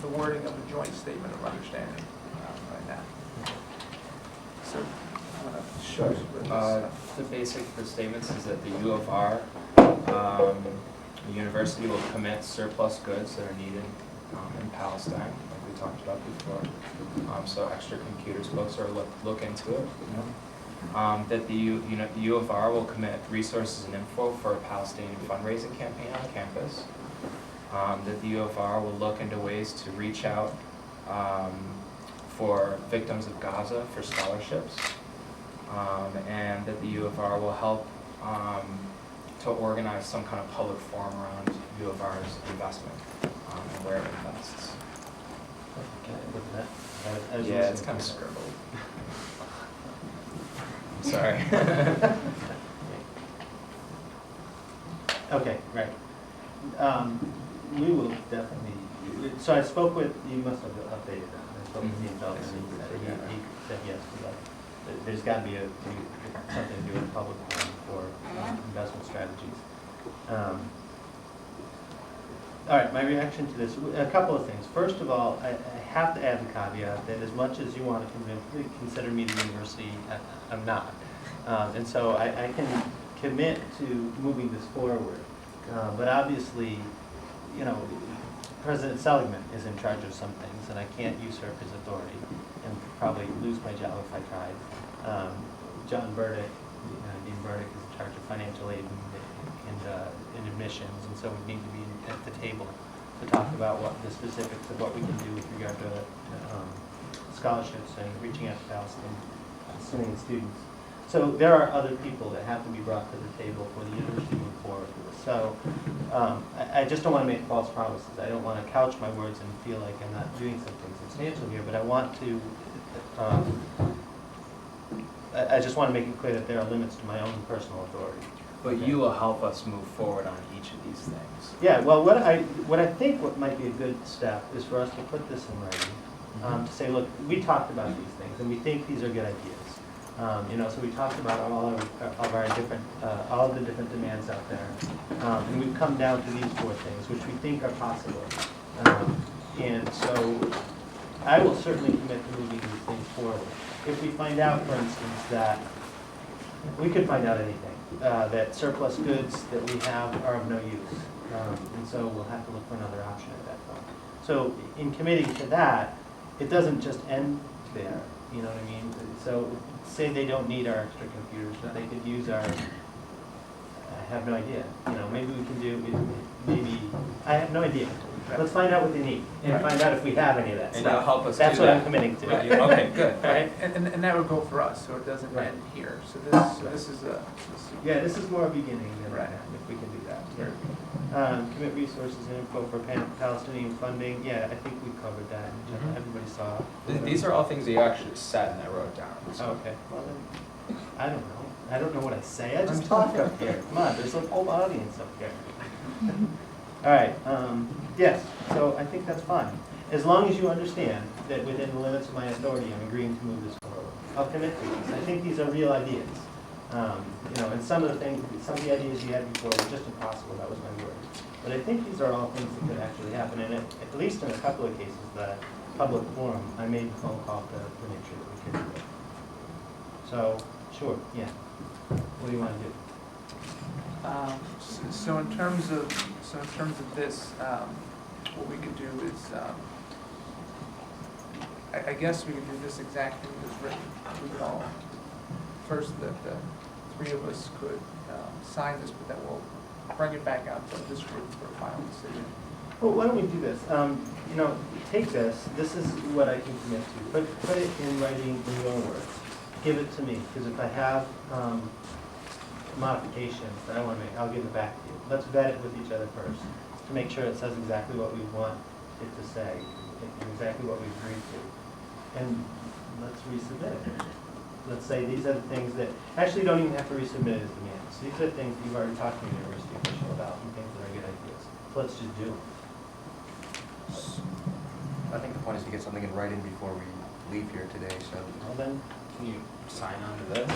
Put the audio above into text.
the wording of the joint statement of understanding right now. So I'm going to show you where this, The basic the statements is that the U of R, the university will commit surplus goods that are needed in Palestine, like we talked about before. So extra computers, folks are look into it. That the U of R will commit resources and info for a Palestinian fundraising campaign on campus. That the U of R will look into ways to reach out for victims of Gaza for scholarships. And that the U of R will help to organize some kind of public forum around U of R's investment and where it invests. Can I look at that? Yeah, it's kind of scribbled. Sorry. Okay, right. We will definitely, so I spoke with, you must have updated that. I spoke with Dean Feldman, and he said yes to that. There's got to be something to do with public forum for investment strategies. All right, my reaction to this, a couple of things. First of all, I have to add the caveat that as much as you want to consider me the university, I'm not. And so I can commit to moving this forward. But obviously, you know, President Seligman is in charge of some things, and I can't usurp his authority and probably lose my job if I tried. John Burdick, Dean Burdick, is in charge of financial aid and admissions, and so we need to be at the table to talk about what the specifics of what we can do with regard to scholarships and reaching out to Palestinian students. So there are other people that have to be brought to the table for the university to move forward with. So I just don't want to make false promises. I don't want to couch my words and feel like I'm not doing something substantial here, but I want to, I just want to make it clear that there are limits to my own personal authority. But you will help us move forward on each of these things. Yeah, well, what I think what might be a good step is for us to put this in writing, to say, look, we talked about these things, and we think these are good ideas. You know, so we talked about all of our different, all of the different demands out there, and we've come down to these 4 things, which we think are possible. And so, I will certainly commit to moving these things forward. If we find out, for instance, that we could find out anything. That surplus goods that we have are of no use. And so we'll have to look for another option at that point. So in committing to that, it doesn't just end there, you know what I mean? So say they don't need our extra computers, but they could use our, I have no idea. You know, maybe we can do, maybe, I have no idea. Let's find out what they need and find out if we have any of that And stuff. you'll help us That's do what that. I'm committing to. Right. Okay, good. Right? and that would go for us, so it doesn't Right. end here. So this is a Yeah, this is more a beginning than Right. if we can do that. Commit resources and info for Palestinian funding. Yeah, I think we covered that. Everybody saw. These are all things that you actually said and I wrote down. So. Okay. Well then, I don't know. I don't know what I say. I just talk up here. Come on, there's a whole audience up here. All right. Yes. So I think that's fine. As long as you understand that within the limits of my authority, I'm agreeing to move this forward. I'll commit to these. I think these are real ideas. You know, and some of the things, some of the ideas you had before were just impossible. That was my word. But I think these are all things that could actually happen. And at least in a couple of cases, the public forum, I made the phone call to make sure that we could do it. So, sure, yeah. What do you want to do? so in terms of this, what we could do is, I guess we could do this exact thing that's written. We could all first the 3 of us could sign this, but then we'll bring it back out to this group for a final decision. Well, why don't we do this? You know, take this. This is what I can commit to. Put it in writing in your words. Give it to me, because if I have modifications that I want to make, I'll give it back to you. Let's vet it with each other first to make sure it says exactly what we want it to say, and exactly what we agreed to. And let's resubmit it. Let's say these are the things that, actually don't even have to resubmit as demands. These are things you've already talked to the university official about and things that are good ideas. So let's just do them. I think the point is to get something in writing before we leave here today, so. Well then, Can you sign on to this?